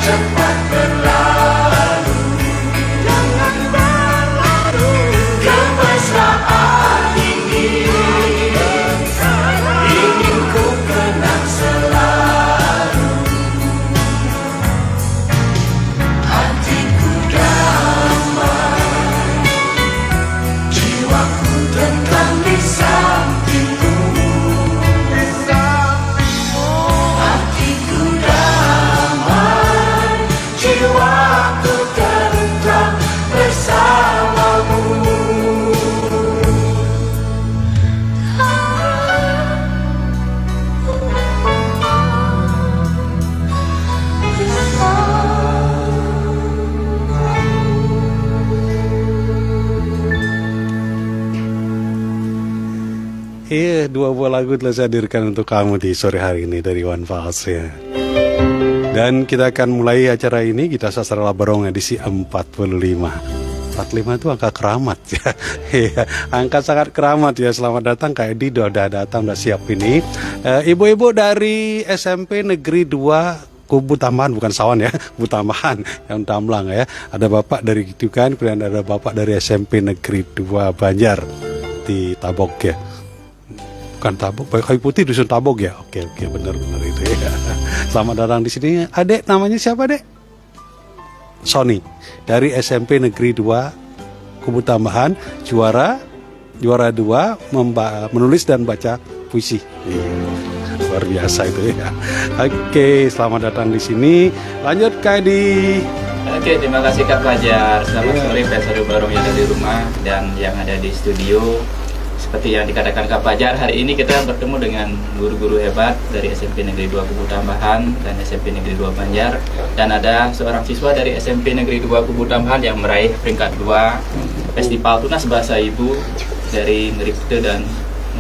cepat berlalu. Jangan berlalu. Kemesraan ini ingin ku kenang selalu. Hatiku damai, jiwaku tenang di sampingmu. Hatiku damai, jiwaku tentram bersamamu. Iya, dua buah lagu telah saya hadirkan untuk kamu di sore hari ini dari One Fals ya. Dan kita akan mulai acara ini, kita Sastra Labarong edisi 45. 45 itu angka keramat ya. Iya, angka sangat keramat ya. Selamat datang Kak Edi, udah datang, udah siap ini. Ibu-ibu dari SMP Negeri 2 Kubu Tambahan, bukan Sawan ya, Kubu Tambahan yang Tamlang ya. Ada bapak dari gitu kan, kemudian ada bapak dari SMP Negeri 2 Banjar di Tabok ya. Bukan Tabok, Kayu Putih Dusun Tabok ya. Oke, benar-benar itu ya. Selamat datang di sini. Adek namanya siapa, Dek? Sony dari SMP Negeri 2 Kubu Tambahan, juara 2 menulis dan baca puisi. Luar biasa itu ya. Oke, selamat datang di sini. Lanjut Kak Edi. Oke, terima kasih Kak Fajar. Selamat sore Sastra Labarong yang ada di rumah dan yang ada di studio. Seperti yang dikatakan Kak Fajar, hari ini kita bertemu dengan guru-guru hebat dari SMP Negeri 2 Kubu Tambahan dan SMP Negeri 2 Banjar. Dan ada seorang siswa dari SMP Negeri 2 Kubu Tambahan yang meraih peringkat 2 Festival Tunas Bahasa Ibu dari Ngeripte dan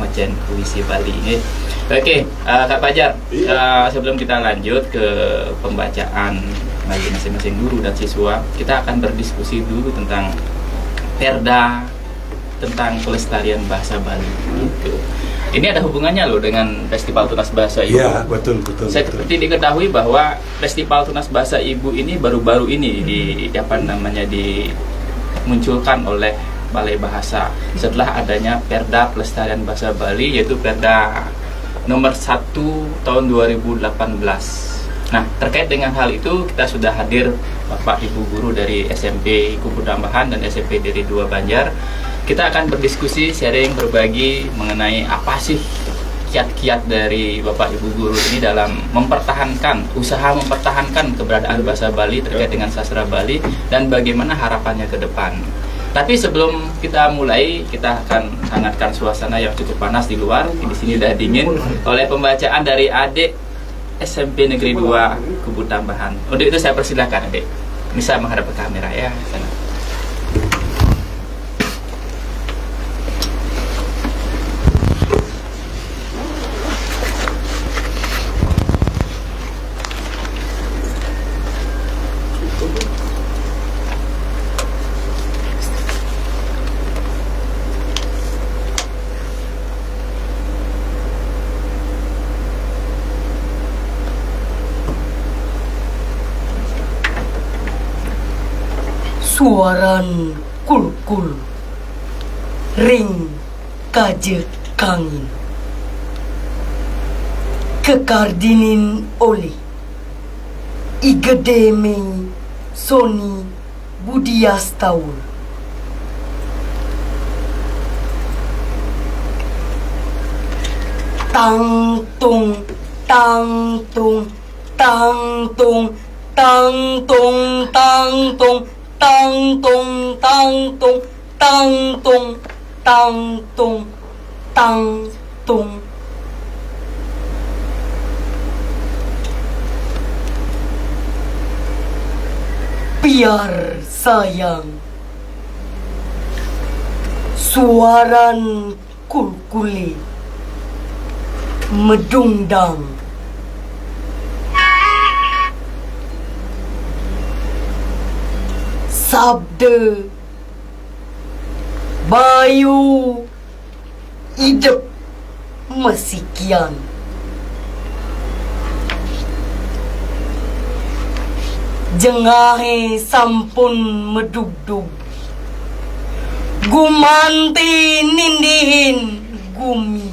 Ngocen Puisi Bali ini. Oke, Kak Fajar, sebelum kita lanjut ke pembacaan bagi masing-masing guru dan siswa, kita akan berdiskusi dulu tentang Perda tentang pelestarian bahasa Bali gitu. Ini ada hubungannya loh dengan Festival Tunas Bahasa Ibu. Iya, betul. Seperti diketahui bahwa Festival Tunas Bahasa Ibu ini baru-baru ini dimunculkan oleh Balai Bahasa setelah adanya Perda Pelestarian Bahasa Bali, yaitu Perda nomor 1 tahun 2018. Nah, terkait dengan hal itu kita sudah hadir Bapak Ibu guru dari SMP Kubu Tambahan dan SMP dari 2 Banjar. Kita akan berdiskusi, sharing, berbagi mengenai apa sih kiat-kiat dari Bapak Ibu guru ini dalam usaha mempertahankan keberadaan bahasa Bali terkait dengan sastra Bali dan bagaimana harapannya ke depan. Tapi sebelum kita mulai, kita akan hangatkan suasana yang cukup panas di luar. Di sini udah dingin oleh pembacaan dari adik SMP Negeri 2 Kubu Tambahan. Untuk itu saya persilakan adik bisa menghadap ke kamera ya. Sana. Suaran kul-kul ring kaje kangin kekardinin oleh igedeme Sony Budiastaul tang tung tang tung tang tung tang tung tang tung tang tung tang tung tang tung tang tung tang tung. Biar sayang suaran kulkuli medungdang sabda bayu hidup mesikian Jengahe sampun medugdug, gumanti nindihin gumi.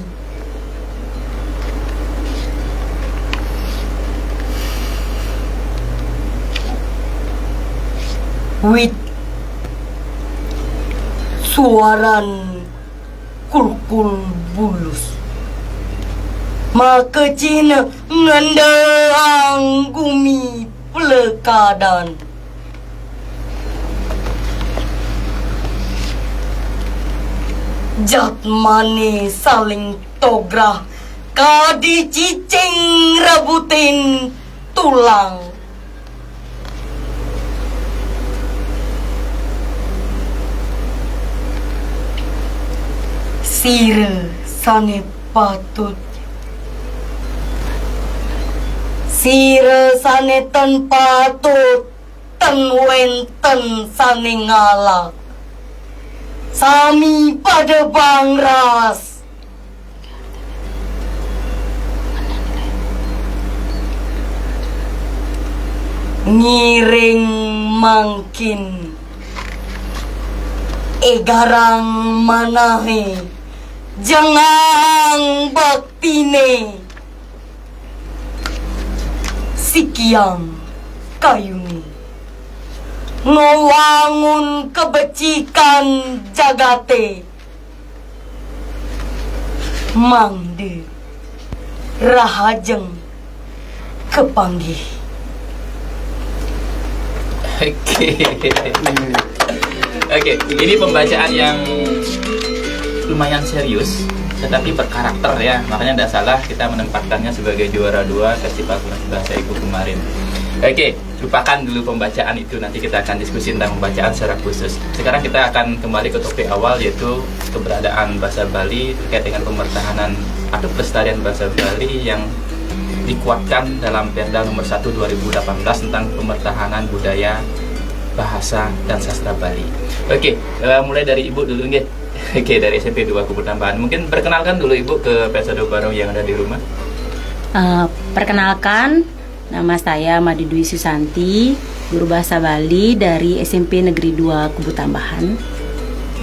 Wit suaran kulkul bulus, makecina ngendang gumi pelekadan. Jatmane saling tograh, kadi cicing rebutin tulang. Sire sane patut, sire sane ten patut, ten wenten sane ngalak. Sami pada bangras, ngiring mangkin, egarang manahe, jangang baktine, sikiang kayuni, ngewangun kebecikan jagate, mangde rahajeng kepanggih. Oke, ini pembacaan yang lumayan serius, tetapi berkarakter ya. Makanya tidak salah kita menempatkannya sebagai juara 2 Festival Tunas Bahasa Ibu kemarin. Oke, lupakan dulu pembacaan itu. Nanti kita akan diskusi tentang pembacaan secara khusus. Sekarang kita akan kembali ke topik awal, yaitu keberadaan bahasa Bali terkait dengan pemertahanan atau pelestarian bahasa Bali yang dikuatkan dalam Perda nomor 1 2018 tentang pemertahanan budaya, bahasa, dan sastra Bali. Oke, mulai dari Ibu dulu nggih. Oke, dari SMP 2 Kubur Tambahan. Mungkin perkenalkan dulu Ibu ke peserta baru yang ada di rumah. Perkenalkan, nama saya Madi Dwi Susanti, guru bahasa Bali dari SMP Negeri 2 Kubur Tambahan.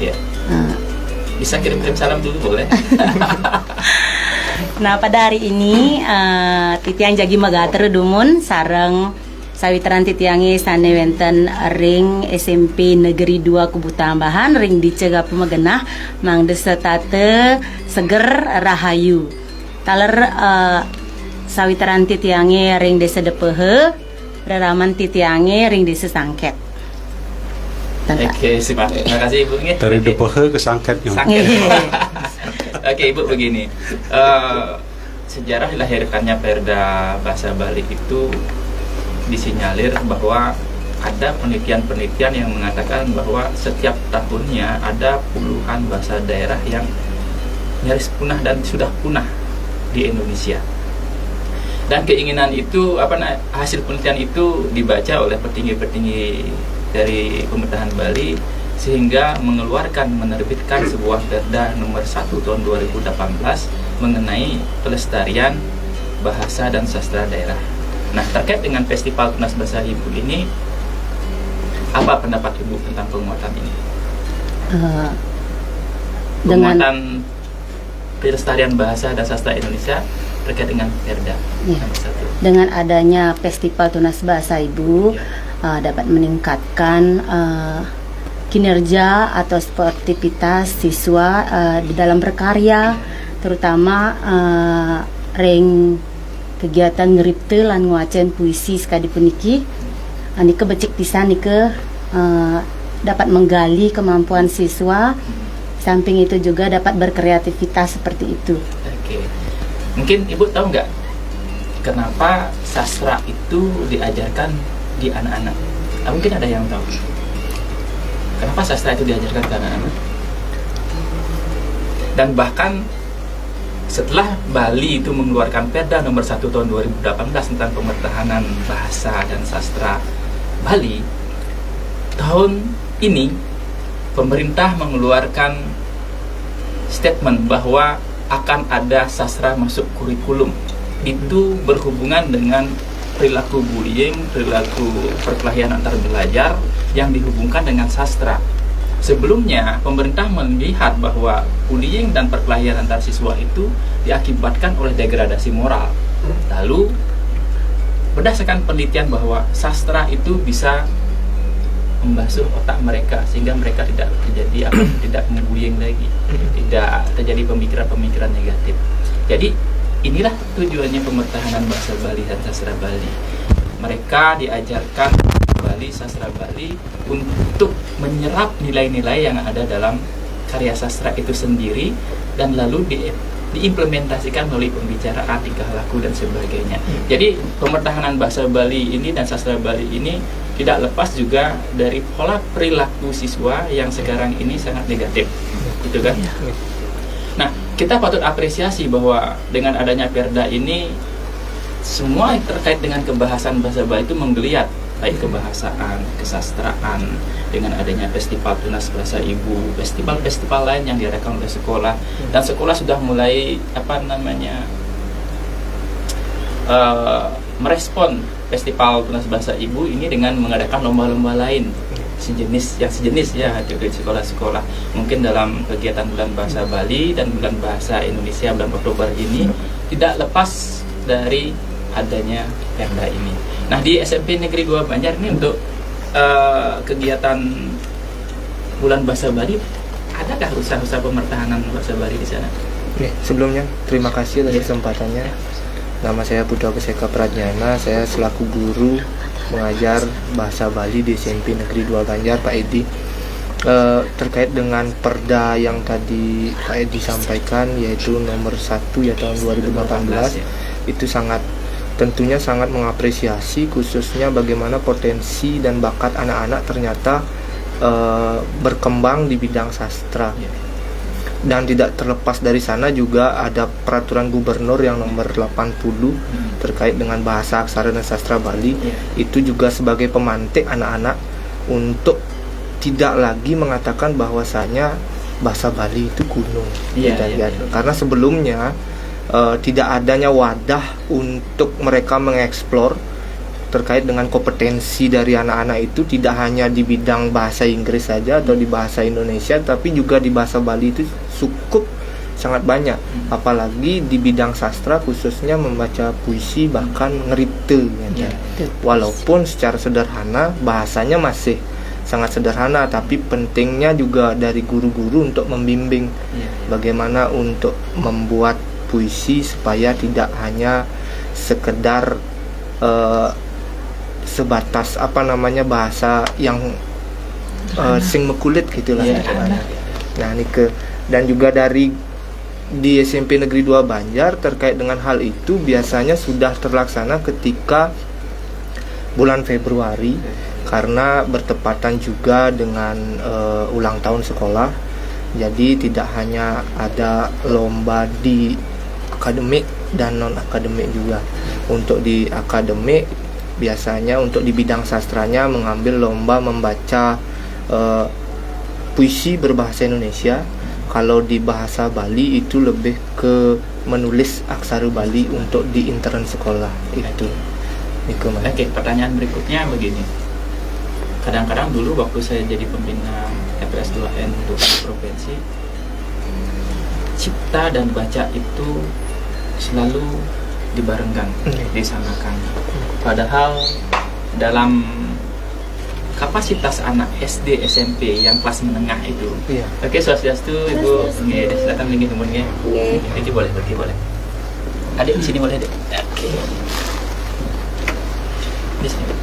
Iya. Bisa kirim-kirim salam dulu boleh? Nah, pada hari ini titiang jagi magater dumun sareng sawitran titiangi sane wenten ring SMP Negeri 2 Kubu Tambahan ring dicegah pemegenah mang desetate seger rahayu taler sawitran titiangi ring desa depehe reraman titiangi ring desa sangket. Oke, siap. Terima kasih Ibu nggih. Dari Depehe ke Sangketnya. Sangket. Oke Ibu, begini, sejarah dilahirkannya Perda Bahasa Bali itu disinyalir bahwa ada penelitian-penelitian yang mengatakan bahwa setiap tahunnya ada puluhan bahasa daerah yang nyaris punah dan sudah punah di Indonesia. Dan keinginan itu, hasil penelitian itu dibaca oleh petinggi-petinggi dari pemerintahan Bali sehingga menerbitkan sebuah Perda nomor 1 tahun 2018 mengenai pelestarian bahasa dan sastra daerah. Nah, terkait dengan Festival Tunas Bahasa Ibu ini, apa pendapat Ibu tentang penguatan ini? Penguatan pelestarian bahasa dan sastra Indonesia terkait dengan Perda nomor 1. Dengan adanya Festival Tunas Bahasa Ibu dapat meningkatkan kinerja atau sportivitas siswa di dalam berkarya, terutama ring kegiatan ngeripte lan nguacen puisi sekali puniki anike becik pisan nike dapat menggali kemampuan siswa, samping itu juga dapat berkreativitas seperti itu. Oke, mungkin Ibu tahu nggak kenapa sastra itu diajarkan di anak-anak? Mungkin ada yang tahu kenapa sastra itu diajarkan ke anak-anak? Dan bahkan setelah Bali itu mengeluarkan Perda nomor 1 tahun 2018 tentang pemertahanan bahasa dan sastra Bali, tahun ini pemerintah mengeluarkan statement bahwa akan ada sastra masuk kurikulum. Itu berhubungan dengan perilaku bullying, perilaku perkelahian antar belajar yang dihubungkan dengan sastra. Sebelumnya, pemerintah melihat bahwa bullying dan perkelahian antar siswa itu diakibatkan oleh degradasi moral. Lalu, berdasarkan penelitian bahwa sastra itu bisa membasuh otak mereka sehingga mereka tidak terjadi tidak membullying lagi, tidak terjadi pemikiran-pemikiran negatif. Jadi, inilah tujuannya pemertahanan bahasa Bali dan sastra Bali. Mereka diajarkan Bali, sastra Bali untuk menyerap nilai-nilai yang ada dalam karya sastra itu sendiri dan lalu diimplementasikan melalui pembicaraan, tingkah laku dan sebagainya. Jadi pemertahanan bahasa Bali ini dan sastra Bali ini tidak lepas juga dari pola perilaku siswa yang sekarang ini sangat negatif, gitu kan? Nah, kita patut apresiasi bahwa dengan adanya Perda ini semua yang terkait dengan kebahasan bahasa Bali itu menggeliat, baik kebahasaan, kesastraan, dengan adanya festival Tunas Bahasa Ibu, festival-festival lain yang diadakan oleh sekolah, dan sekolah sudah mulai merespon festival Tunas Bahasa Ibu ini dengan mengadakan lomba-lomba lain sejenis ya di sekolah-sekolah. Mungkin dalam kegiatan bulan bahasa Bali dan bulan bahasa Indonesia bulan Oktober ini tidak lepas dari adanya Perda ini. Nah, di SMP Negeri 2 Banjar ini untuk kegiatan bulan bahasa Bali, adakah usaha-usaha pemertahanan bahasa Bali di sana? Oke, sebelumnya terima kasih atas kesempatannya. Nama saya Putra Peseka Pradjana, saya selaku guru mengajar bahasa Bali di SMP Negeri 2 Banjar, Pak Edi. Terkait dengan Perda yang tadi Pak Edi sampaikan, yaitu nomor 1 ya tahun 2018, itu tentunya sangat mengapresiasi, khususnya bagaimana potensi dan bakat anak-anak ternyata berkembang di bidang sastra. Dan tidak terlepas dari sana juga ada peraturan gubernur yang nomor 80 terkait dengan bahasa aksara dan sastra Bali. Itu juga sebagai pemantik anak-anak untuk tidak lagi mengatakan bahwasanya bahasa Bali itu kuno. Karena sebelumnya tidak adanya wadah untuk mereka mengeksplor terkait dengan kompetensi dari anak-anak itu, tidak hanya di bidang bahasa Inggris saja atau di bahasa Indonesia, tapi juga di bahasa Bali itu cukup sangat banyak, apalagi di bidang sastra khususnya membaca puisi bahkan ngeripte walaupun secara sederhana bahasanya masih sangat sederhana, tapi pentingnya juga dari guru-guru untuk membimbing bagaimana untuk membuat puisi supaya tidak hanya sekedar sebatas bahasa yang sing mekulit gitulah. Nah, ini dan juga di SMP Negeri 2 Banjar terkait dengan hal itu biasanya sudah terlaksana ketika bulan Februari, karena bertepatan juga dengan ulang tahun sekolah. Jadi tidak hanya ada lomba di akademik dan non akademik juga. Untuk di akademik biasanya untuk di bidang sastranya mengambil lomba membaca puisi berbahasa Indonesia. Kalau di bahasa Bali itu lebih ke menulis aksara Bali untuk di intern sekolah itu. Oke, pertanyaan berikutnya begini. Kadang-kadang dulu waktu saya jadi pembina FPS 2N untuk provinsi, cipta dan baca itu selalu dibarengkan, disamakan. Padahal dalam kapasitas anak SD SMP yang kelas menengah itu, oke, swastiastu Ibu, silakan tinggi nomornya. Ini boleh, pergi boleh. Adik di sini boleh, Adik. Oke. Di sini.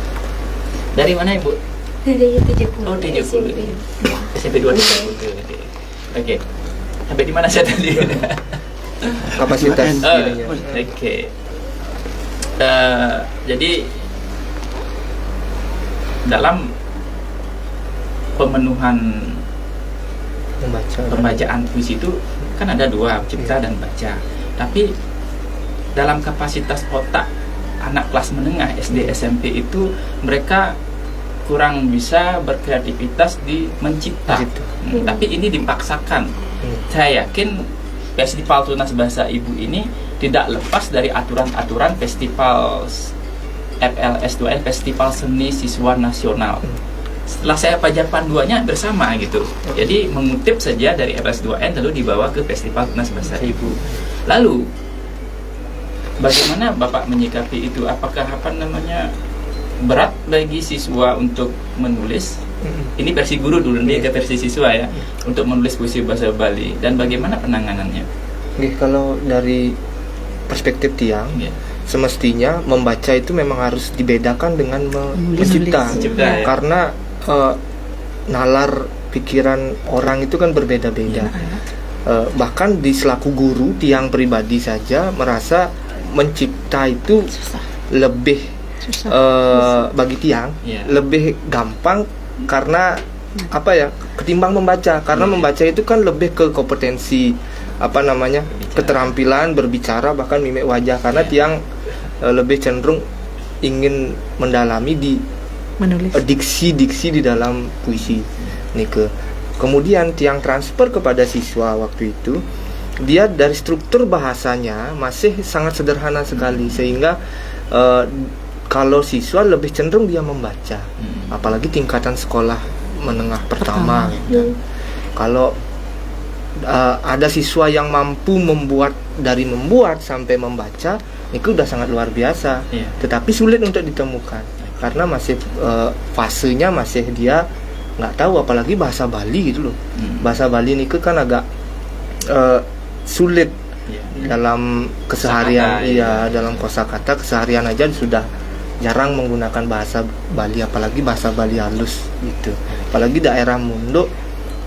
Dari mana Ibu? Dari 70. Oh, 70. SMP 2 Oke. Sampai di mana saya tadi? Kapasitas Oke. Jadi dalam pemenuhan pembacaan puisi itu kan ada dua, cipta dan baca. Tapi dalam kapasitas otak anak kelas menengah SD SMP itu mereka kurang bisa berkreativitas di mencipta. Tapi ini dipaksakan. Saya yakin Festival Tunas Bahasa Ibu ini tidak lepas dari aturan-aturan festival FLS2N, Festival Seni Siswa Nasional. Setelah saya pajak panduannya bersama gitu. Jadi mengutip saja dari FLS2N lalu dibawa ke Festival Tunas Bahasa Ibu. Lalu bagaimana Bapak menyikapi itu? Apakah berat bagi siswa untuk menulis? Ini versi guru dulu nih, ke versi siswa ya, untuk menulis puisi bahasa Bali, dan bagaimana penanganannya? Oke, kalau dari perspektif Tiang, semestinya membaca itu memang harus dibedakan dengan mencipta. Mencipta, ya. Karena nalar pikiran orang itu kan berbeda-beda. Bahkan di selaku guru, Tiang pribadi saja merasa mencipta itu lebih bagi Tiang lebih gampang karena ketimbang membaca. Karena membaca itu kan lebih ke kompetensi keterampilan berbicara, bahkan mimik wajah. Karena Tiang lebih cenderung ingin mendalami di menulis diksi di dalam puisi nike. Kemudian Tiang transfer kepada siswa waktu itu, dia dari struktur bahasanya masih sangat sederhana sekali, sehingga kalau siswa lebih cenderung dia membaca, apalagi tingkatan sekolah menengah pertama. Kalau ada siswa yang mampu membuat sampai membaca, itu udah sangat luar biasa. Tetapi sulit untuk ditemukan karena masih fasenya masih dia nggak tahu, apalagi bahasa Bali gitu loh. Bahasa Bali ini kan agak sulit dalam keseharian, dalam kosakata keseharian aja sudah jarang menggunakan bahasa Bali, apalagi bahasa Bali halus gitu. Apalagi daerah Mundo,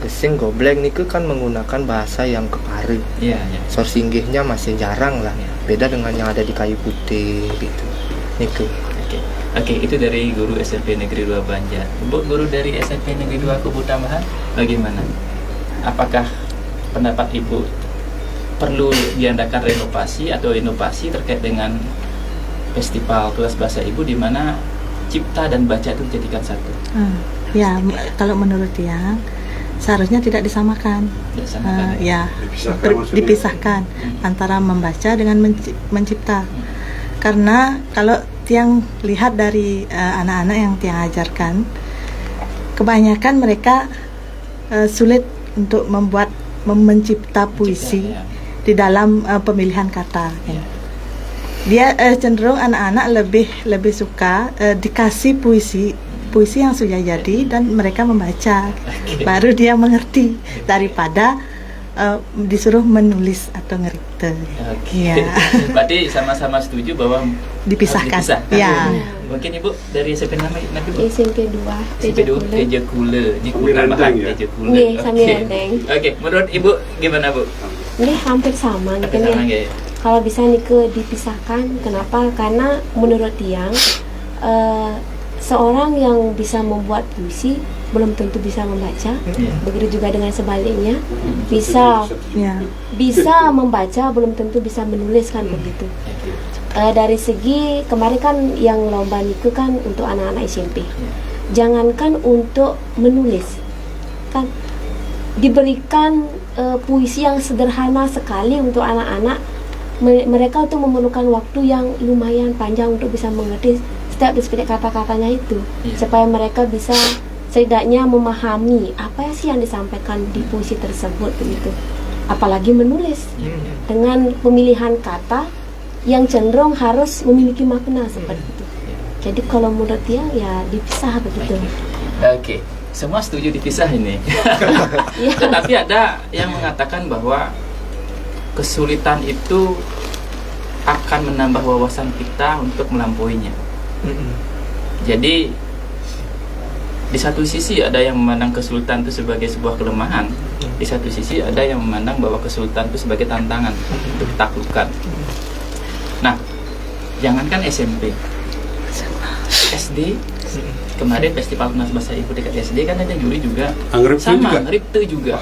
Gesing, Goblek niku kan menggunakan bahasa yang kepari. Sorsinggihnya masih jarang lah. Beda dengan yang ada di Kayu Putih gitu. Niku. Oke, itu dari guru SMP Negeri 2 Banjar. Bu, guru dari SMP Negeri 2 Kubu Tambahan, bagaimana? Apakah pendapat Ibu perlu diadakan renovasi atau inovasi terkait dengan Festival Tunas Bahasa Ibu, di mana cipta dan baca itu dijadikan satu? Kalau menurut Tiang seharusnya tidak disamakan. Dipisahkan antara membaca dengan mencipta. Karena kalau Tiang lihat dari anak-anak yang Tiang ajarkan, kebanyakan mereka sulit untuk mencipta puisi di dalam pemilihan kata. Dia cenderung anak-anak lebih suka dikasih puisi yang sudah jadi dan mereka membaca, baru dia mengerti, daripada disuruh menulis atau ngerite. Berarti sama-sama setuju bahwa dipisahkan. Mungkin Ibu dari SMP nanti Bu? SMP 2 Teja Kule. Ini tambahan Teja Kule. Nih, sambil renteng. Oke, menurut Ibu gimana Bu? Ini hampir sama nih kan ya. Kalau bisa nih dipisahkan, kenapa? Karena menurut Tiang seorang yang bisa membuat puisi belum tentu bisa membaca. Begitu juga dengan sebaliknya, bisa membaca belum tentu bisa menulis kan begitu. Dari segi kemarin kan yang lomba niku kan untuk anak-anak SMP. Jangankan untuk menulis, kan diberikan puisi yang sederhana sekali untuk anak-anak. Mereka tuh memerlukan waktu yang lumayan panjang untuk bisa mengerti setiap kata-katanya itu, supaya mereka bisa setidaknya memahami apa sih yang disampaikan di puisi tersebut begitu. Apalagi menulis dengan pemilihan kata yang cenderung harus memiliki makna seperti itu. Jadi kalau menurut dia ya dipisah begitu. Oke, semua setuju dipisah ini. Tetapi ada yang mengatakan bahwa kesulitan itu akan menambah wawasan kita untuk melampauinya. Jadi di satu sisi ada yang memandang kesulitan itu sebagai sebuah kelemahan, di satu sisi ada yang memandang bahwa kesulitan itu sebagai tantangan untuk ditaklukkan. Nah, jangankan SMP, SD, kemarin Festival Tunas Bahasa Ibu dekat SD kan ada juri juga, ngeripte juga.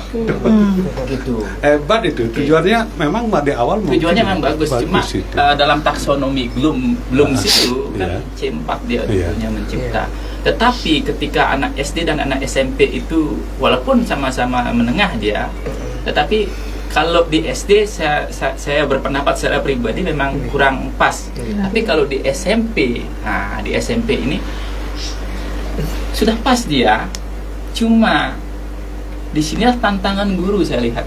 Gitu. Hebat itu, tujuannya memang di awal tujuannya memang bagus, cuma dalam taksonomi belum situ kan C4 dia punya mencipta. Tetapi ketika anak SD dan anak SMP itu walaupun sama-sama menengah dia, tetapi kalau di SD saya berpendapat secara pribadi memang kurang pas. Tapi kalau di SMP, nah di SMP ini sudah pas dia. Cuma di sini tantangan guru saya lihat.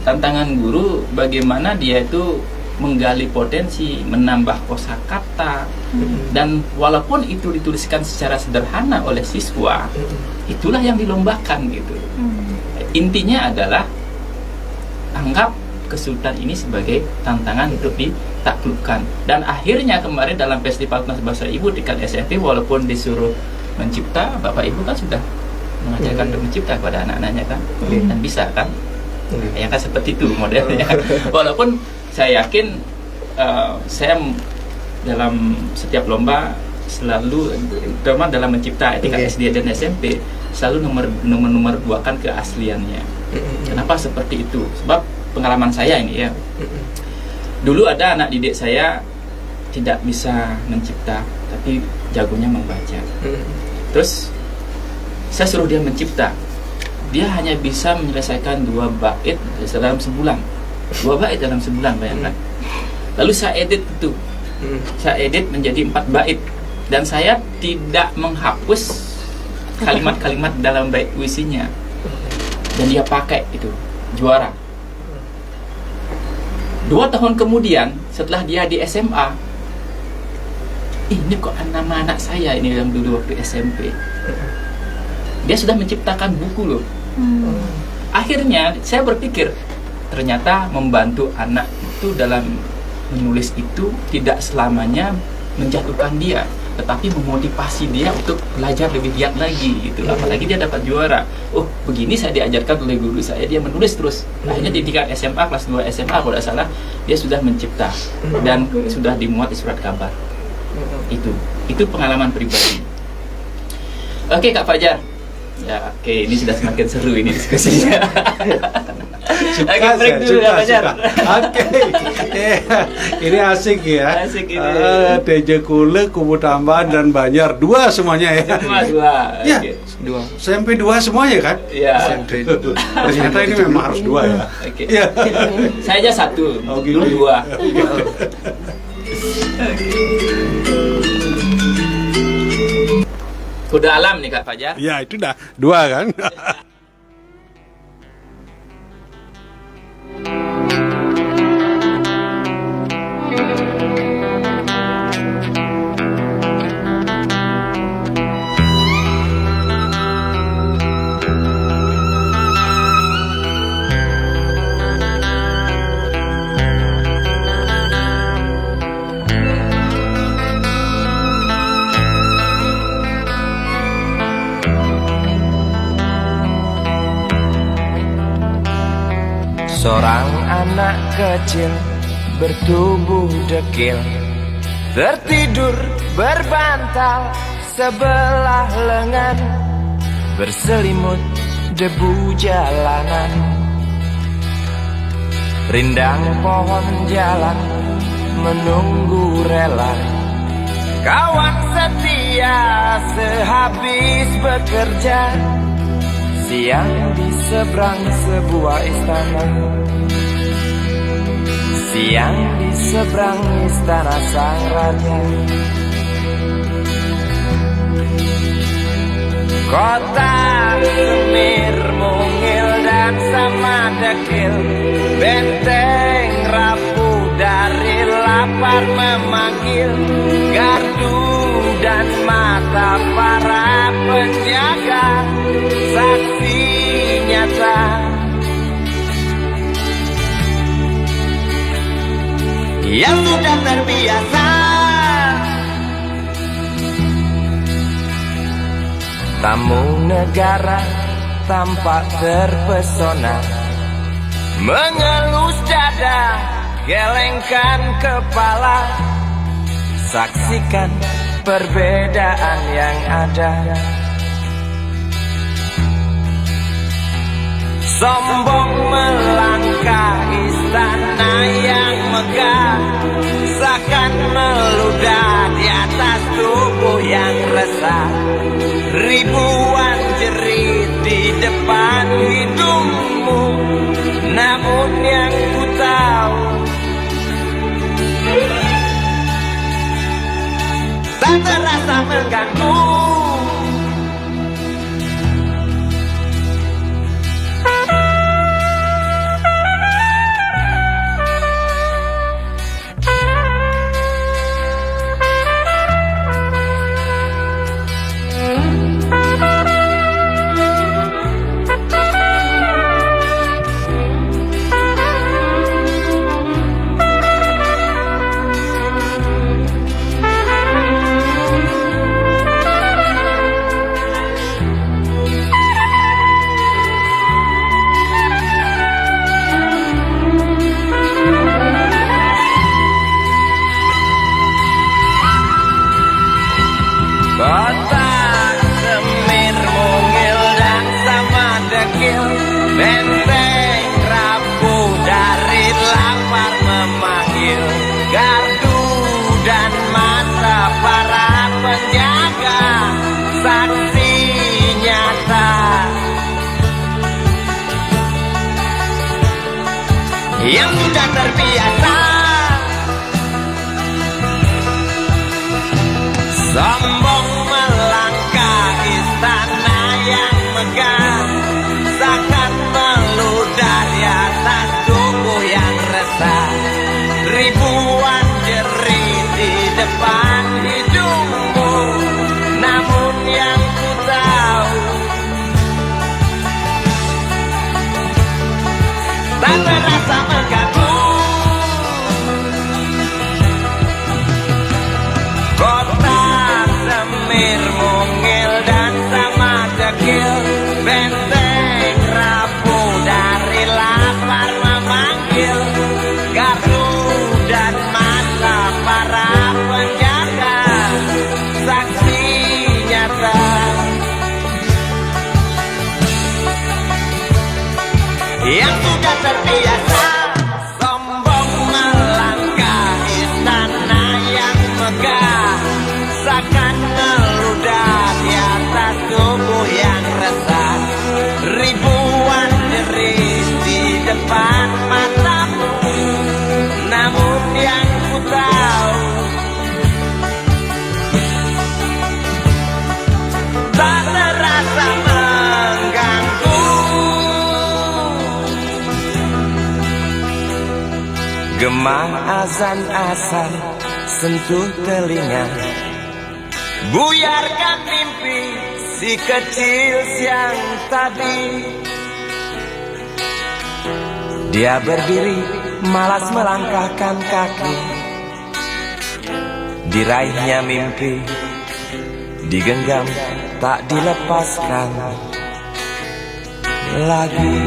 Tantangan guru bagaimana dia itu menggali potensi, menambah kosakata, dan walaupun itu dituliskan secara sederhana oleh siswa, itulah yang dilombakan gitu. Intinya adalah anggap kesulitan ini sebagai tantangan untuk ditaklukkan. Dan akhirnya kemarin dalam Festival Bahasa Ibu tingkat SMP, walaupun disuruh mencipta, Bapak Ibu kan sudah mengajarkan untuk mencipta kepada anak-anaknya kan, dan bisa kan, ya kan seperti itu modelnya. Walaupun saya yakin saya dalam setiap lomba selalu, terutama dalam mencipta tingkat SD dan SMP, selalu nomor 2-kan keasliannya. Kenapa seperti itu? Sebab pengalaman saya ini ya. Dulu ada anak didik saya tidak bisa mencipta, tapi jagonya membaca. Terus saya suruh dia mencipta. Dia hanya bisa menyelesaikan 2 bait dalam sebulan. 2 bait dalam sebulan, bayangkan. Lalu saya edit itu. Saya edit menjadi 4 bait. Dan saya tidak menghapus kalimat-kalimat dalam bait puisinya. Dan dia pakai itu, juara. 2 tahun kemudian setelah dia di SMA, ini kok nama anak saya ini yang dulu waktu SMP, dia sudah menciptakan buku loh. Akhirnya saya berpikir, ternyata membantu anak itu dalam menulis itu tidak selamanya menjatuhkan dia, tetapi memotivasi dia untuk belajar lebih giat lagi gitu. Apalagi dia dapat juara. Oh, begini saya diajarkan oleh guru saya, dia menulis terus. Akhirnya di tingkat SMA, kelas 2 SMA kalau tidak salah, dia sudah mencipta dan sudah dimuat di surat kabar. Itu pengalaman pribadi. Oke Kak Fajar. Ya, oke, ini sudah semakin seru ini diskusinya. Oke, break dulu ya Fajar. Oke. Ini asik ya. Asik ini. TJ Kule, Kubu Tambahan dan Banjar 2 semuanya ya. Semua 2. Ya. Oke. 2. SMP 2 semuanya kan? Iya. Ternyata ini memang harus 2 ya. Oke. Iya. Saya aja 1, Oh, lu gitu. 2. Udah alam nih Kak Fajar. Ya, itu dah 2 kan? Seorang anak kecil bertubuh dekil, tertidur berbantal sebelah lengan, berselimut debu jalanan. Rindang pohon jalan menunggu rela, kawan setia sehabis bekerja. Siang di seberang sebuah istana, siang di seberang istana sang raja. Kota semir mungil dan sama dekil, benteng rapuh dari lapar memanggil, gardu dan mata para penjaga, saksi nyata. Yang sudah terbiasa tamu negara tampak terpesona, mengelus dada, gelengkan kepala, saksikan perbedaan yang ada. Sombong melangkah istana yang megah, seakan meludah di atas tubuh yang resah. Ribuan jerit di depan hidungmu, namun yang mengganggu. Kota Semir mungil dan sama dekil, benteng rapuh dari lapar memanggil, gardu dan mata para penjaga, saksi nyata yang sudah terbiasa sombong melangkah istana yang megah, seakan meludah di atas tubuh yang resah. Ribuan jerit di depan hidungmu, namun yang ku tahu tak terasa mengganggu. Kota Semir mungil dan sama dekil, benteng rapuh dari lapar memanggil, gardu dan mata para penjaga, saksi nyata yang sudah terbiasa sombong melangkah istana yang megah, seakan meludah di atas tubuh yang resah. Ribuan jerit di depan matamu, namun yang ku tahu tak terasa mengganggu. Gema azan-azan sentuh telinga, buyarkan mimpi si kecil siang tadi. Dia berdiri malas melangkahkan kaki, diraihnya mimpi digenggam tak dilepaskan lagi.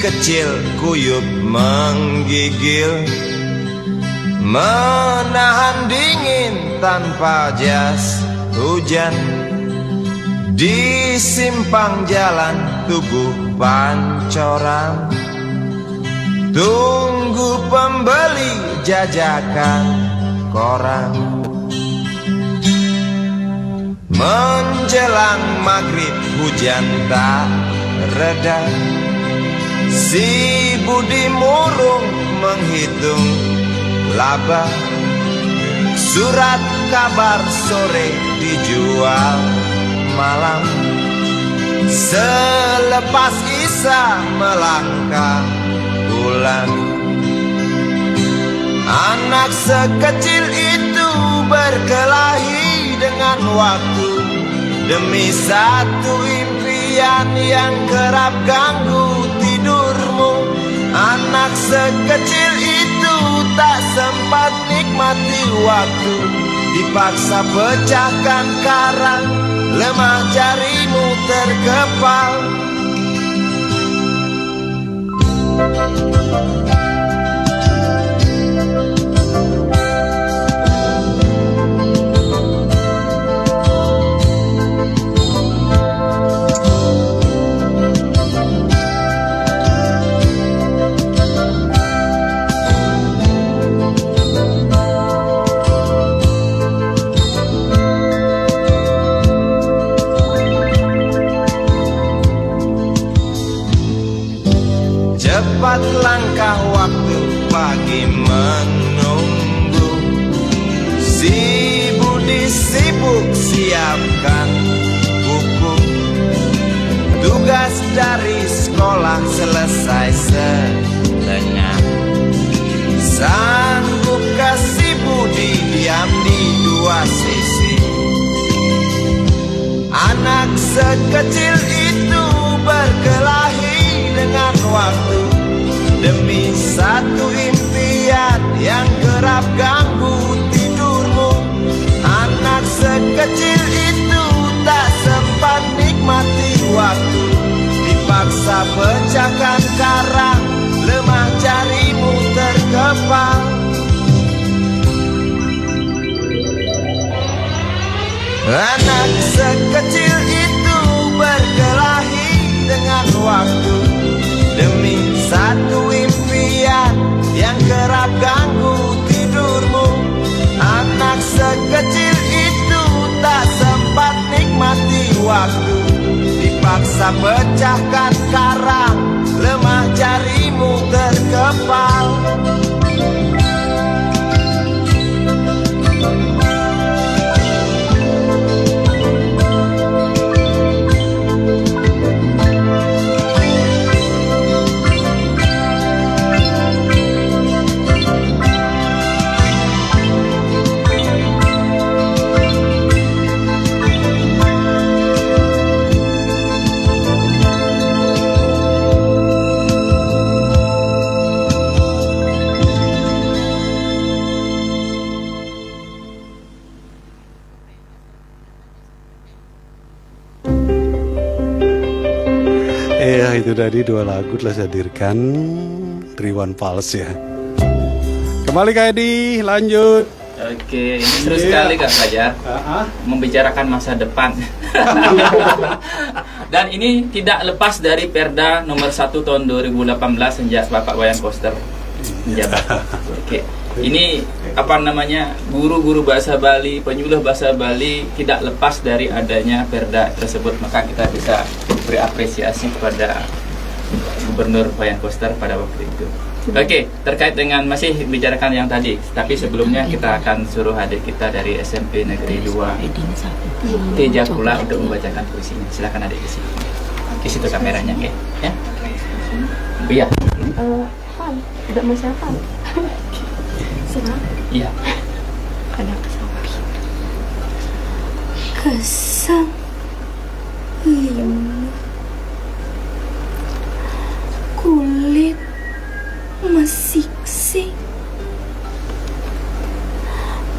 Kecil kuyup menggigil, menahan dingin tanpa jas hujan. Di simpang jalan tubuh pancoran, tunggu pembeli jajakan koran. Menjelang maghrib hujan tak reda, si Budi murung menghitung laba. Surat kabar sore dijual malam, selepas Isa melangkah pulang. Anak sekecil itu berkelahi dengan waktu demi satu impian. impian yang kerap ganggu tidurmu. Anak sekecil itu tak sempat nikmati waktu, dipaksa pecahkan karang, lemah jarimu terkepal. Cepat langkah waktu, pagi menunggu. Si Budi sibuk siapkan buku, tugas dari sekolah selesai setengah. Sanggupkah si Budi diam di dua sisi? Anak sekecil itu berkelahi dengan waktu demi satu impian yang kerap ganggu tidurmu. Anak sekecil itu tak sempat nikmati waktu, dipaksa pecahkan karang, lemah jarimu terkepal. Anak sekecil itu berkelahi dengan waktu demi satu impian yang kerap ganggu tidurmu. Anak sekecil itu tak sempat nikmati waktu, dipaksa pecahkan karang, lemah jarimu terkepal. Itu tadi dua lagu telah saya hadirkan Triwan Fals ya. Kembali Kak Edi, lanjut. Oke, ini seru sekali Kak Fajar, membicarakan masa depan. Dan ini tidak lepas dari Perda nomor 1 tahun 2018 sejak Bapak Wayan Koster menjabat. Oke. Ini apa namanya, guru-guru bahasa Bali, penyuluh bahasa Bali tidak lepas dari adanya Perda tersebut. Maka kita bisa beri apresiasi kepada Gubernur Wayan Koster pada waktu itu. Oke, terkait dengan masih bicarakan yang tadi, tapi sebelumnya kita akan suruh adik kita dari SMP Negeri 2 Tejakula untuk membacakan puisinya. Silakan adik ke sini. Di situ kameranya, oke? Ya. Iya. Pan, udah masih apa? Iya. Ada kesapi. Kesang lima, kulit mesiksik,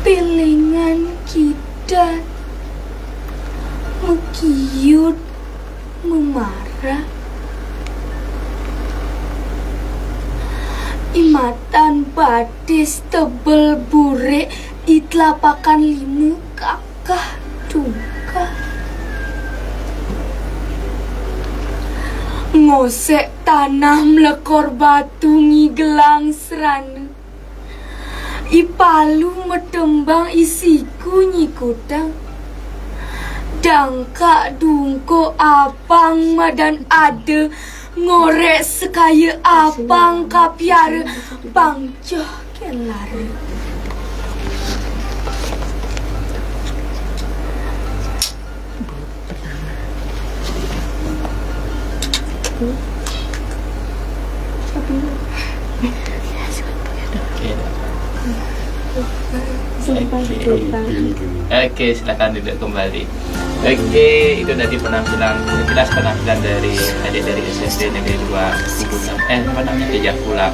pelengan kidat, mekiut memarah, imatan batis tebel bure di telapakan lima kakah duka, ngosek tanah melekor batu ngigelang serana, ipalu metembang isiku nyikutang, dangka dungko apang madan ada, ngorek sekaya apang kapiara bangjoh kelare. Oke, silakan duduk kembali. Oke, itu tadi sekilas penampilan dari adik dari SMP Negeri 2 Tejakula.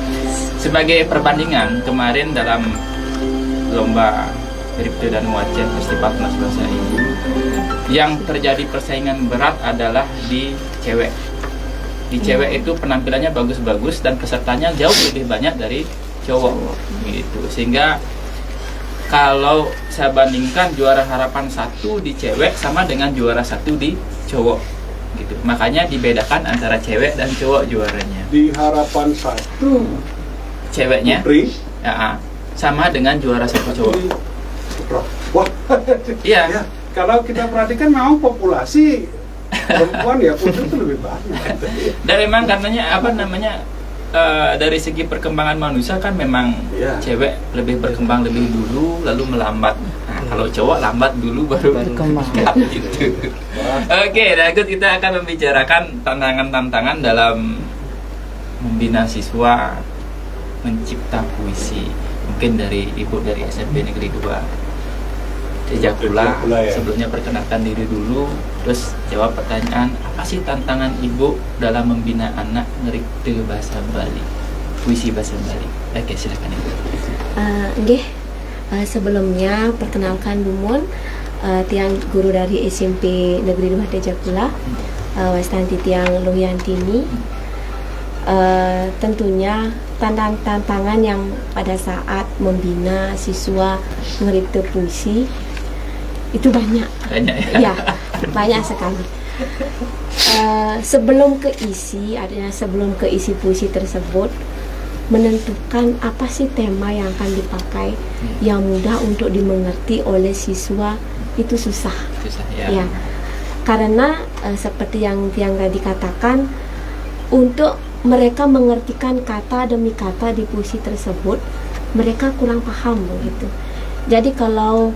Sebagai perbandingan, kemarin dalam lomba kripto dan wacen Festival Kelas Bahasa Ibu, yang terjadi persaingan berat adalah di cewek. Di cewek itu penampilannya bagus-bagus dan pesertanya jauh lebih banyak dari cowok gitu. Sehingga kalau saya bandingkan juara harapan 1 di cewek sama dengan juara 1 di cowok gitu. Makanya dibedakan antara cewek dan cowok juaranya. Di harapan 1 ceweknya ya, sama dengan juara 1 cowok. Wah, iya. Ya, kalau kita perhatikan memang populasi perempuan ya putri itu lebih banyak. Dan memang karenanya dari segi perkembangan manusia kan memang cewek lebih berkembang lebih dulu lalu melambat. Nah, kalau cowok lambat dulu baru berkembang gitu. Oke, berikut kita akan membicarakan tantangan-tantangan dalam membina siswa mencipta puisi. Mungkin dari Ibu dari SMP Negeri 2 Tejakula, ya. Sebelumnya perkenalkan diri dulu, terus jawab pertanyaan, apa sih tantangan Ibu dalam membina anak ngerti bahasa Bali, puisi bahasa Bali? Oke, silakan Ibu. Sebelumnya perkenalkan Dumon, tiang guru dari SMP Negeri 2 Tejakula, Wastanti tiang Lohyantini. Tentunya tantangan yang pada saat membina siswa ngerti puisi itu banyak ya, banyak sekali. Sebelum ke isi puisi tersebut, menentukan apa sih tema yang akan dipakai yang mudah untuk dimengerti oleh siswa itu susah ya. Karena seperti yang tadi katakan, untuk mereka mengertikan kata demi kata di puisi tersebut, mereka kurang paham begitu. Jadi kalau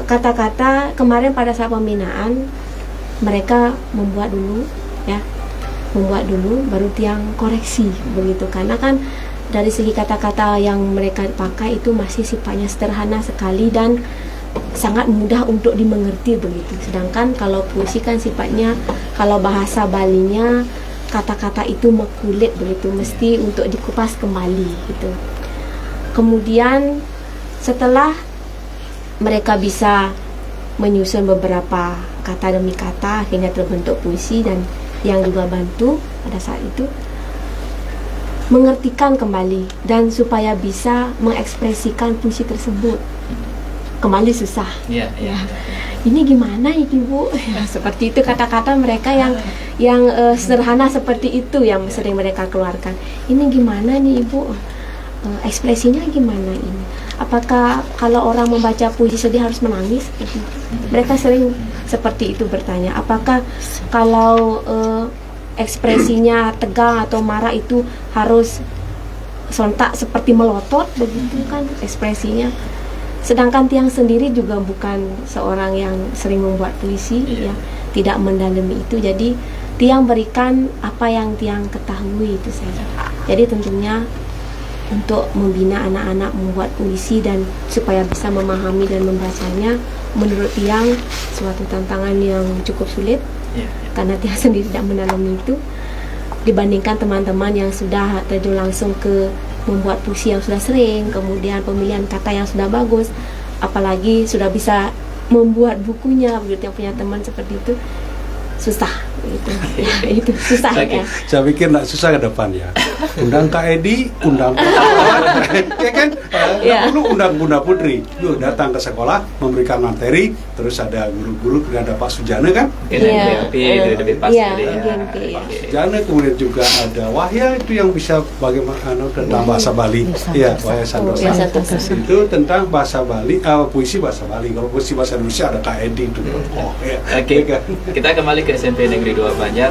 kata-kata kemarin pada saat pembinaan, mereka membuat dulu baru tiang koreksi begitu. Karena kan dari segi kata-kata yang mereka pakai itu masih sifatnya sederhana sekali dan sangat mudah untuk dimengerti begitu. Sedangkan kalau puisi kan sifatnya, kalau bahasa Balinya, kata-kata itu mekulit begitu, mesti untuk dikupas kembali gitu. Kemudian setelah mereka bisa menyusun beberapa kata demi kata, akhirnya terbentuk puisi. Dan yang juga bantu pada saat itu mengertikan kembali dan supaya bisa mengekspresikan puisi tersebut kembali susah. Ini gimana Ibu? Seperti itu kata-kata mereka yang sederhana seperti itu yang sering mereka keluarkan. Ini gimana nih Ibu? Ekspresinya gimana ini? Apakah kalau orang membaca puisi sedih harus menangis? Mereka sering seperti itu bertanya. Apakah kalau ekspresinya tegang atau marah itu harus sontak seperti melotot begitu kan ekspresinya? Sedangkan tiang sendiri juga bukan seorang yang sering membuat puisi, ya, tidak mendalami itu. Jadi tiang berikan apa yang tiang ketahui itu saja. Jadi tentunya untuk membina anak-anak membuat puisi dan supaya bisa memahami dan membacanya, menurut tiang suatu tantangan yang cukup sulit, karena tiang sendiri tidak mendalami itu dibandingkan teman-teman yang sudah terjun langsung ke membuat puisi yang sudah sering, kemudian pemilihan kata yang sudah bagus, apalagi sudah bisa membuat bukunya, begitu. Yang punya teman seperti itu susah gitu. Itu susah ya. Saya pikir tidak susah ke depan ya. Undang Kak Edi, undang ya kan? Dulu undang Bunda Putri, yuk datang ke sekolah memberikan materi, terus ada guru-guru, ada Pak Sujana kan? Sujana, kemudian juga ada Wahya itu yang bisa bagaimana tentang bahasa Bali. Iya, Wahya Santosa. Itu tentang bahasa Bali, puisi bahasa Bali. Kalau puisi bahasa Indonesia ada Kak Edi itu. Oke, kita kembali ke SMP Negeri 2 Banjar.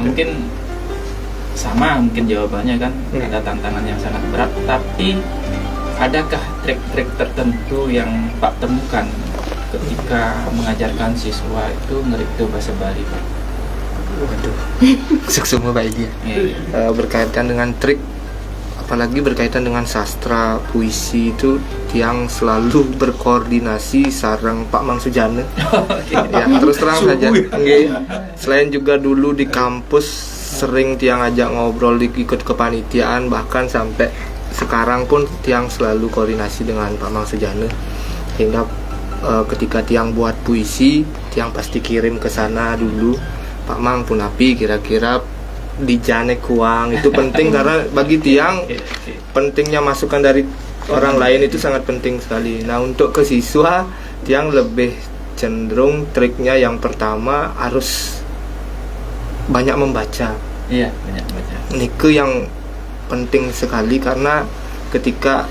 Mungkin sama jawabannya kan, ada tantangan yang sangat berat, tapi adakah trik-trik tertentu yang Pak temukan ketika mengajarkan siswa itu ngerti bahasa Bali, Pak? Waduh, semua baik dia. Berkaitan dengan trik, apalagi berkaitan dengan sastra puisi itu tiang selalu berkoordinasi sareng Pak Mang Sujana. Ya, terus terang saja. Selain juga dulu di kampus sering tiang ajak ngobrol, ikut kepanitiaan, bahkan sampai sekarang pun tiang selalu koordinasi dengan Pak Mang Sujana. Hingga ketika tiang buat puisi, tiang pasti kirim ke sana dulu. Pak Mang punapi kira-kira dijane kuang itu penting karena bagi tiang pentingnya masukan dari orang lain itu sangat penting sekali. Nah, untuk ke siswa tiang lebih cenderung triknya yang pertama harus banyak membaca. Iya, banyak membaca. Nike yang penting sekali karena ketika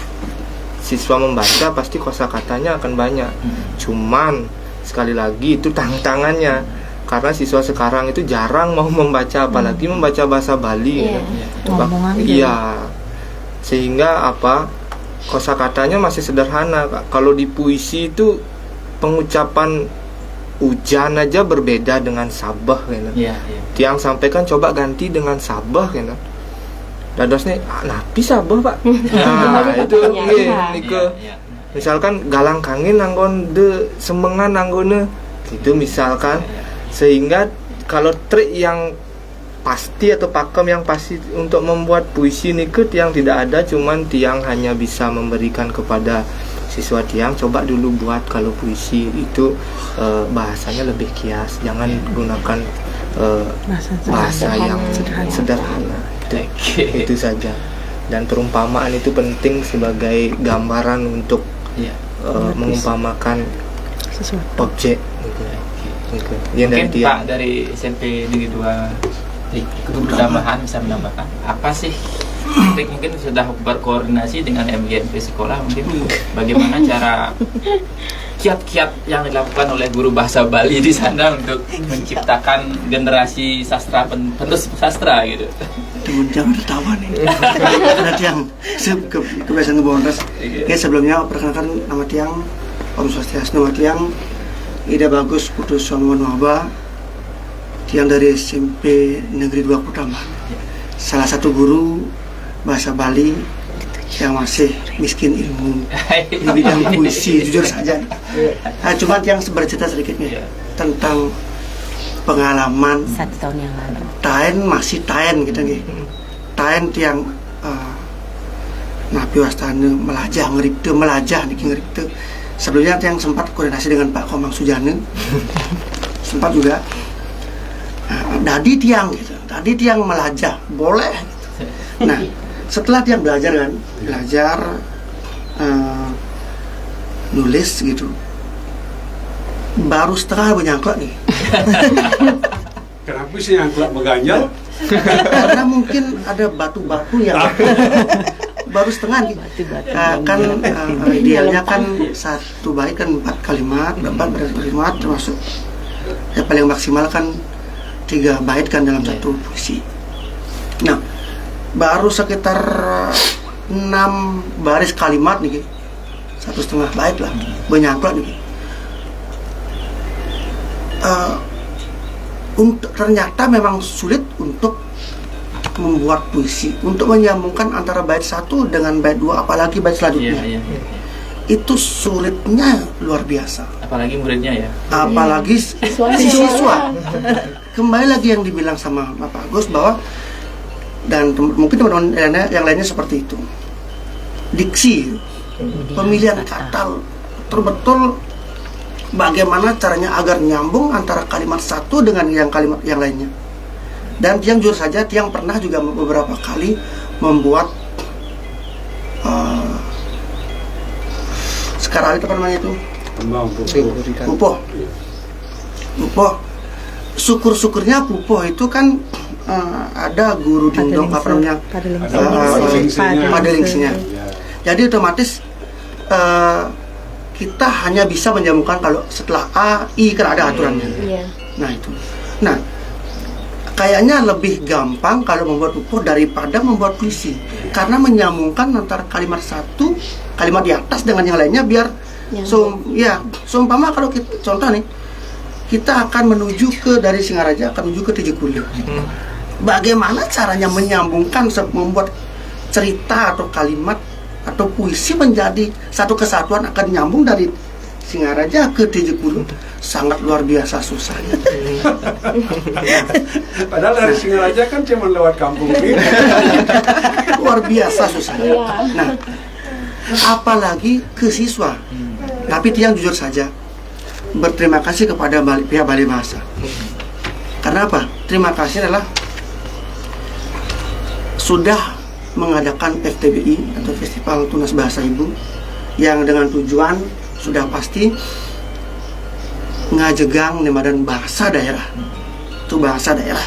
siswa membaca pasti kosakatanya akan banyak. Cuman sekali lagi itu tantangannya. Karena siswa sekarang itu jarang mau membaca, apalagi membaca bahasa Bali. Iya. Sehingga kosakatanya masih sederhana. Kalau di puisi itu pengucapan hujan aja berbeda dengan sabah gitu. Tiang sampaikan coba ganti dengan sabah gitu. Dadosnya napi sabah, Pak. Nah, itu misalkan galang kangin nanggon de semengan nanggone gitu misalkan. Sehingga kalau trik yang pasti atau pakem yang pasti untuk membuat puisi nikut yang tidak ada, cuman tiang hanya bisa memberikan kepada siswa tiang, coba dulu buat kalau puisi itu bahasanya lebih kias, jangan gunakan bahasa yang sederhana. Itu saja. Dan perumpamaan itu penting sebagai gambaran untuk mengumpamakan objek gitu. Mungkin Pak dari SMP Negeri 2 Kebudahan bisa menambahkan apa sih trik, mungkin sudah berkoordinasi dengan MGMP sekolah, mungkin bagaimana cara kiat-kiat yang dilakukan oleh guru bahasa Bali di sana untuk menciptakan generasi sastra penerus sastra gitu. Jangan tertawa nih. Ada tiang kebiasaan ngebonres. Sebelumnya perkenalkan nama tiang Om Swastiastu, nama tiang Ida Bagus Putus Somongan Waba, tiang dari SMP Negeri 2 Kutamban. Salah satu guru bahasa Bali yang masih miskin ilmu di bidang puisi, jujur saja. Cuma tiang bercerita sedikitnya tentang pengalaman 1 tahun yang lalu. Taen masih taen gitu nih. Taen tiang napi wastana melajah ngeripte melajah niki ngeripte. Sebelumnya yang sempat koordinasi dengan Pak Komang Sujana, sempat juga. Tadi tiang melajah, boleh. Gitu. Nah, setelah tiang belajar nulis gitu, baru setengah menyangkut nih. Kenapa sih nyangkut beganjal? Karena mungkin ada batu-batu yang baru setengah gitu. Kan idealnya kan satu bait kan 4 kalimat, 4 kalimat termasuk ya paling maksimal kan 3 bait kan dalam satu puisi. Nah, baru sekitar 6 baris kalimat nih, 1,5 bait lah, menyangkut nih. Ternyata memang sulit untuk membuat puisi, untuk menyambungkan antara bait 1 dengan bait 2, apalagi bait selanjutnya. Itu sulitnya luar biasa. Apalagi muridnya ya. Apalagi siswa. Kembali lagi yang dibilang sama Bapak Agus bahwa dan mungkin teman-teman yang lainnya seperti itu. Diksi, pemilihan kata, betul-betul bagaimana caranya agar nyambung antara kalimat satu dengan kalimat yang lainnya. Dan yang jujur saja, yang pernah juga beberapa kali membuat sekarang apa namanya itu? Pupoh. Syukur-syukurnya Pupoh itu kan ada guru dindong apa namanya? Padelingsnya. Jadi otomatis kita hanya bisa menyambungkan kalau setelah A, I kan ada aturannya. Nah itu. Nah, kayaknya lebih gampang kalau membuat Pupoh daripada membuat puisi, karena menyambungkan antara kalimat satu, kalimat di atas dengan yang lainnya biar seumpama kalau kita contoh nih, kita akan menuju ke dari Singaraja akan menuju ke Tijikulir. Bagaimana caranya menyambungkan, membuat cerita atau kalimat atau puisi menjadi satu kesatuan akan nyambung dari Singaraja ke Tijupulu sangat luar biasa susahnya. Padahal dari Singaraja kan cuma lewat kampung ini. Luar biasa susahnya. Nah, apalagi ke siswa. Tapi Tiang jujur saja berterima kasih kepada pihak Balai Bahasa. Karena apa? Terima kasih adalah sudah mengadakan FTBI atau Festival Tunas Bahasa Ibu yang dengan tujuan sudah pasti ngajegang nemadan bahasa daerah. Itu bahasa daerah.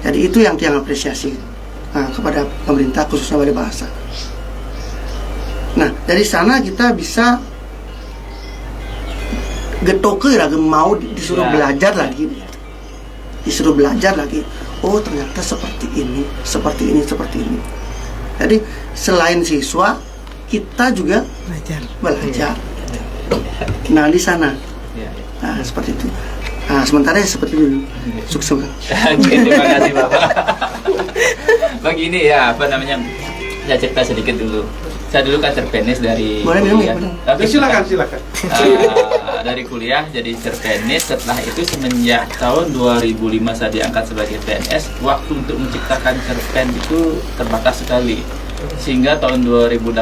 Jadi itu yang Tiang apresiasi kepada pemerintah khususnya Balai Bahasa. Nah, dari sana kita bisa getoke lagi, mau disuruh belajar lagi. Disuruh belajar lagi. Oh, ternyata seperti ini, seperti ini, seperti ini. Jadi selain siswa, kita juga belajar. Nah, di sana. Nah, seperti itu. Nah, sementara seperti dulu. Sukses. Terima kasih Bapak. Begini ya, apa namanya? Saya cerita sedikit dulu. Saya dulu kan cerpenis dari kuliah. Silakan. Dari kuliah jadi cerpenis. Setelah itu semenjak tahun 2005 saya diangkat sebagai PNS. Waktu untuk menciptakan cerpen itu terbatas sekali. Sehingga tahun 2018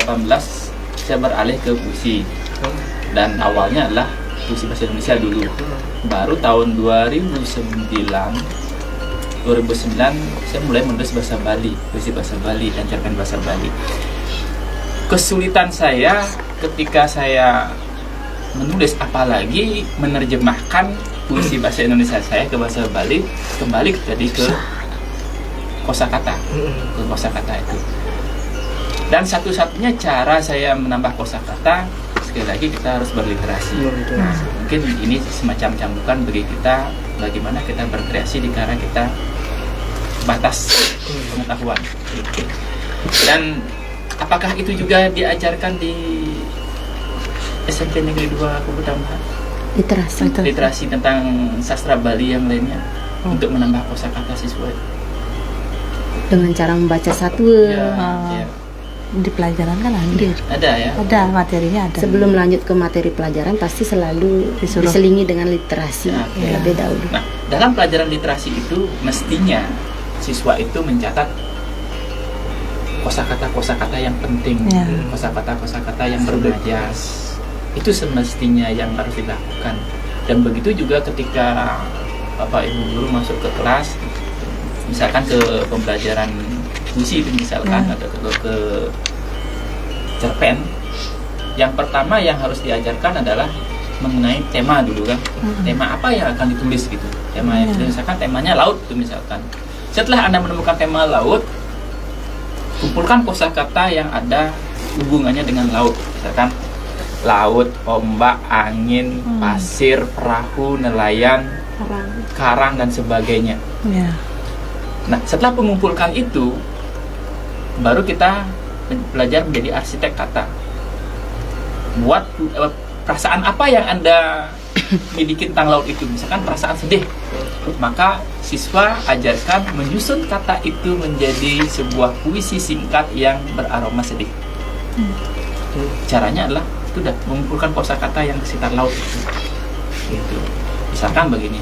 saya beralih ke puisi. Dan awalnya adalah puisi bahasa Indonesia dulu. Baru tahun 2009 saya mulai menulis bahasa Bali, puisi bahasa Bali dan cerpen bahasa Bali. Kesulitan saya ketika saya menulis, apalagi menerjemahkan puisi bahasa Indonesia saya ke bahasa Bali, kembali tadi ke kosakata, itu. Dan satu-satunya cara saya menambah kosakata, sekali lagi kita harus berliterasi. Mungkin ini semacam cambukan bagi kita, bagaimana kita berkreasi di karena kita batas pengetahuan. Dan apakah itu juga diajarkan di SMP Negeri 2 Kubutambahan? Literasi tentang sastra Bali yang lainnya untuk menambah kosakata siswa. Dengan cara membaca satu. Di pelajaran kan hadir. Ada ya? Ada, materinya ada. Sebelum lanjut ke materi pelajaran pasti selalu diselingi dengan literasi terlebih dahulu. Nah, dalam pelajaran literasi itu mestinya siswa itu mencatat kosakata yang penting, kosakata yang bermajas. Itu semestinya yang harus dilakukan. Dan begitu juga ketika Bapak Ibu guru masuk ke kelas, misalkan ke pembelajaran puisi itu misalkan atau ke cerpen, yang pertama yang harus diajarkan adalah mengenai tema dulu kan. Tema apa yang akan ditulis gitu. Tema yang misalkan temanya laut itu misalkan. Setelah Anda menemukan tema laut, kumpulkan kosakata yang ada hubungannya dengan laut. Misalkan laut, ombak, angin, pasir, perahu, nelayan, karang dan sebagainya. Nah, setelah mengumpulkan itu, baru kita belajar menjadi arsitek kata. Buat perasaan apa yang Anda miliki tentang laut itu, misalkan perasaan sedih, maka siswa ajarkan menyusun kata itu menjadi sebuah puisi singkat yang beraroma sedih. Caranya adalah itu dah mengumpulkan kosakata yang sekitar laut itu. Gitu. Misalkan begini,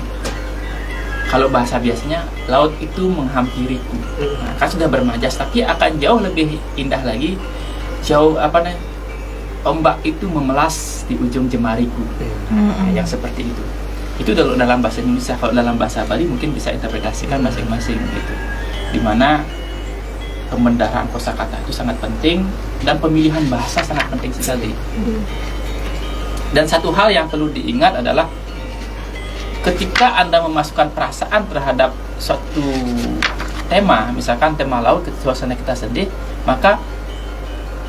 kalau bahasa biasanya laut itu menghampiriku, nah, kan sudah bermajas, tapi akan jauh lebih indah lagi, ombak itu memelas di ujung jemariku, yang seperti itu. Itu dalam bahasa Indonesia. Kalau dalam bahasa Bali mungkin bisa interpretasikan masing-masing gitu. Dimana pembendaharaan kosakata itu sangat penting dan pemilihan bahasa sangat penting sekali. Dan satu hal yang perlu diingat adalah ketika Anda memasukkan perasaan terhadap suatu tema, misalkan tema laut, suasana kita sedih, maka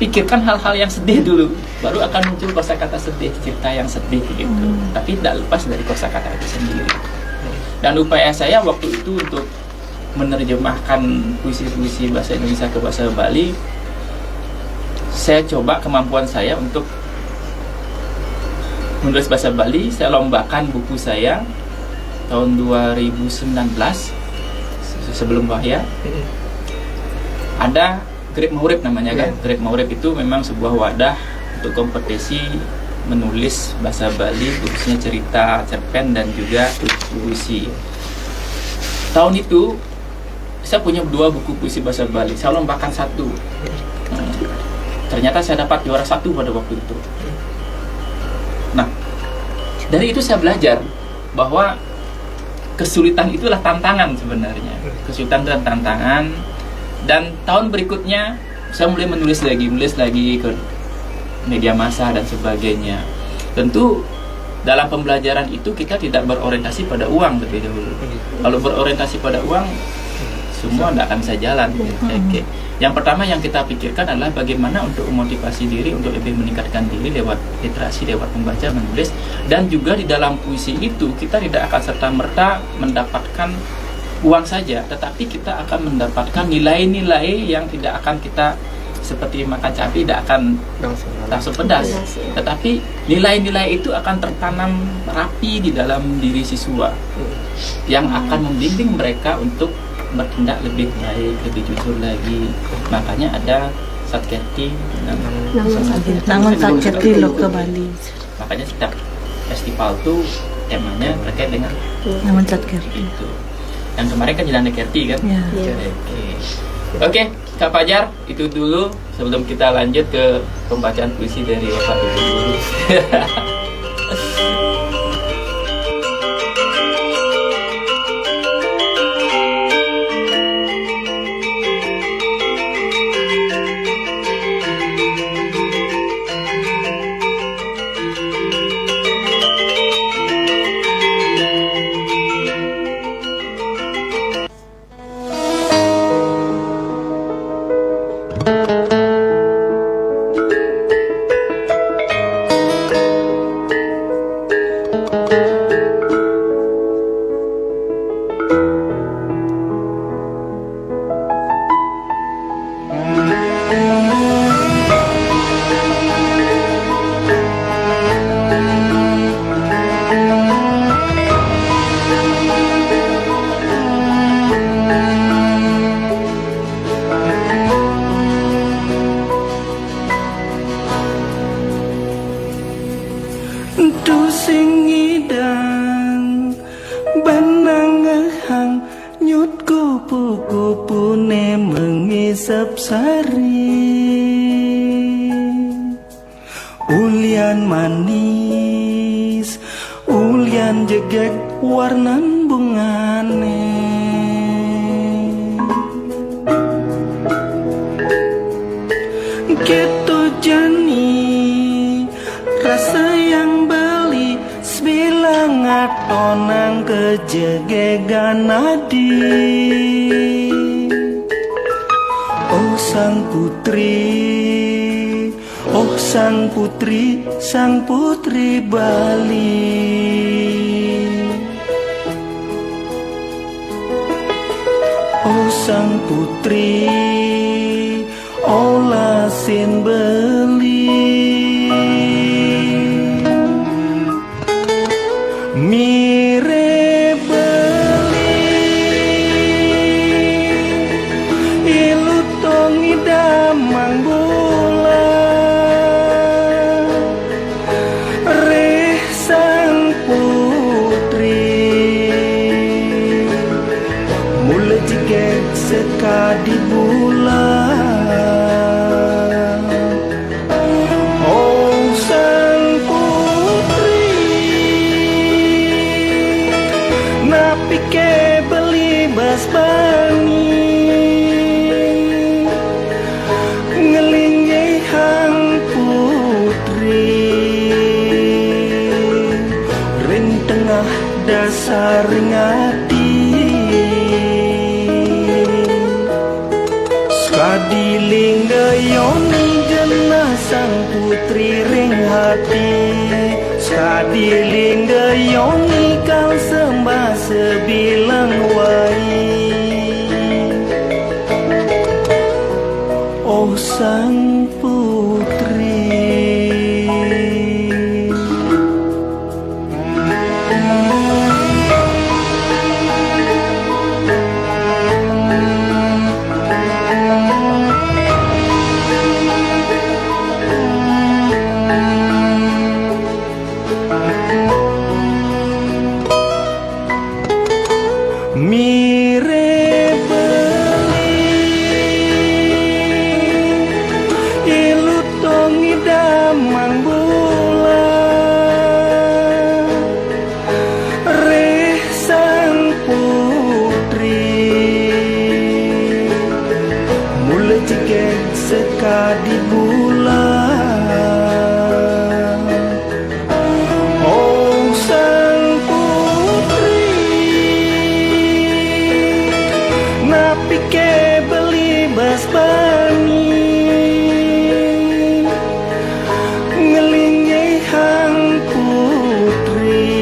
pikirkan hal-hal yang sedih dulu, baru akan muncul kosakata sedih, cerita yang sedih gitu. Tapi tidak lepas dari kosakata itu sendiri. Dan upaya saya waktu itu untuk menerjemahkan puisi-puisi bahasa Indonesia ke bahasa Bali, saya coba kemampuan saya untuk menulis bahasa Bali. Saya lombakan buku saya tahun 2019 sebelum Wahya. Ada Grip Maurib namanya kan. Grip Maurib itu memang sebuah wadah untuk kompetisi menulis bahasa Bali, khususnya cerita, cerpen dan juga puisi. Tahun itu saya punya 2 buku puisi bahasa Bali. Saya lombakan 1. Ternyata saya dapat juara 1 pada waktu itu. Nah, dari itu saya belajar bahwa kesulitan itulah tantangan sebenarnya. Kesulitan dan tantangan. Dan tahun berikutnya saya mulai menulis lagi ke media massa dan sebagainya. Tentu dalam pembelajaran itu kita tidak berorientasi pada uang lebih dahulu. Kalau berorientasi pada uang, semua tidak akan bisa jalan. Oke. Yang pertama yang kita pikirkan adalah bagaimana untuk memotivasi diri untuk lebih meningkatkan diri lewat literasi, lewat membaca, menulis, dan juga di dalam puisi itu kita tidak akan serta-merta mendapatkan uang saja, tetapi kita akan mendapatkan nilai-nilai yang tidak akan kita seperti makan cabai tidak akan langsung pedas, tetapi nilai-nilai itu akan tertanam rapi di dalam diri siswa yang akan membimbing mereka untuk bertindak lebih baik, lebih jujur lagi. Makanya ada Satkerti, Nangon Satkerti lo ke Bali. Makanya setiap festival tuh temanya terkait dengan Nangon Satkerti itu. Yang kemarin kan Jelanda Kerti kan? Ya. Oke, Kak Fajar, itu dulu sebelum kita lanjut ke pembacaan puisi dari Bapak Ibu Guru. Ulian manis, ulian jegek warnan bungane. Keto jani rasa yang beli sebilang atonang kejegegan nadi. Oh sang putri, oh sang putri Bali. Oh sang putri, olah sin beli. Mire beli, ilu tongi damang bola. Reh sang putri, mula jigek sekadi bulan. Ke beli basbani ngelingi hang putri ring tengah dasar ngati sekadi linggayoni jenah sang putri ring hati sekadi linggayoni kal sembah sebilang wai. Oh sang putri, sekadi bulan. Oh sang putri, napi ke beli bas bani, ngelingi hang putri,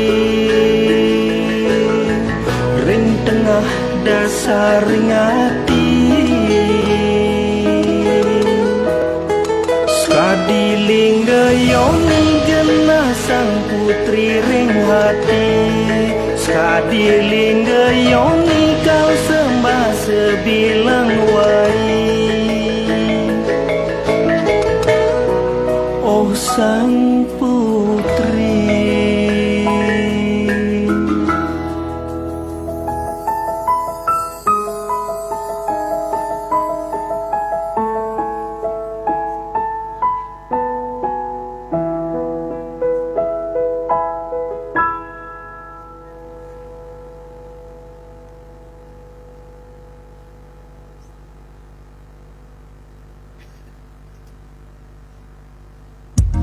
ring tengah dasar ngati. Skadiling gayoni jenah sang putri ring hati. Skadiling gayoni kau sembah sebilang wai. Oh sang putri,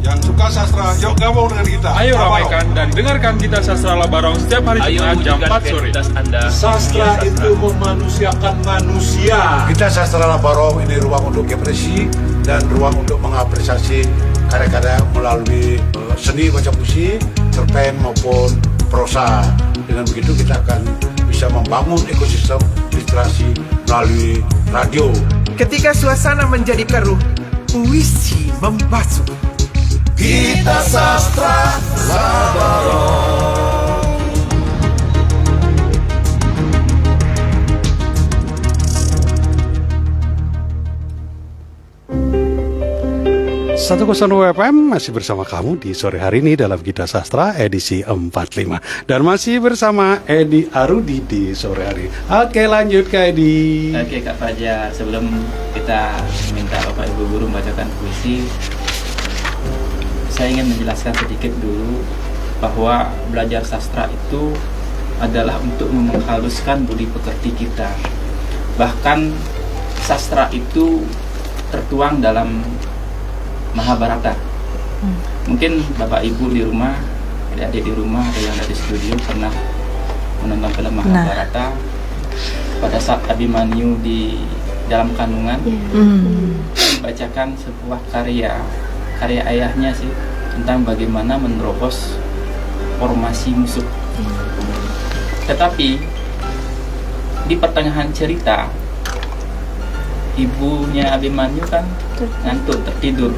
Yang suka sastra, yuk gabung dengan kita. Ayo ramaikan dan dengarkan kita Sastra Labarong setiap hari Jumat jam 4 sore. Sastra itu memanusiakan manusia. Kita Sastra Labarong ini ruang untuk ekspresi dan ruang untuk mengapresiasi karya-karya melalui seni baca puisi, cerpen maupun prosa. Dengan begitu kita akan bisa membangun ekosistem literasi melalui radio. Ketika suasana menjadi keruh, puisi membasuh. Kita Sastra Labarong. 102 FM masih bersama kamu di sore hari ini dalam Gita Sastra edisi 45. Dan masih bersama Edi Arudi di sore hari. Oke, lanjut Kak Edi. Oke Kak Fajar, sebelum kita minta Bapak Ibu Guru membacakan puisi, saya ingin menjelaskan sedikit dulu bahwa belajar sastra itu adalah untuk menghaluskan budi pekerti kita. Bahkan sastra itu tertuang dalam Mahabharata. Mungkin Bapak Ibu di rumah, adik-adik di rumah atau yang ada di studio pernah menonton film Mahabharata. Pada saat Abimanyu di dalam kandungan membacakan sebuah karya ayahnya sih tentang bagaimana menerobos formasi musuh. Tetapi di pertengahan cerita ibunya Abimanyu kan ngantuk, tertidur.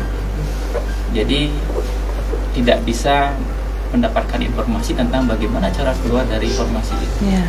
Jadi tidak bisa mendapatkan informasi tentang bagaimana cara keluar dari formasi itu.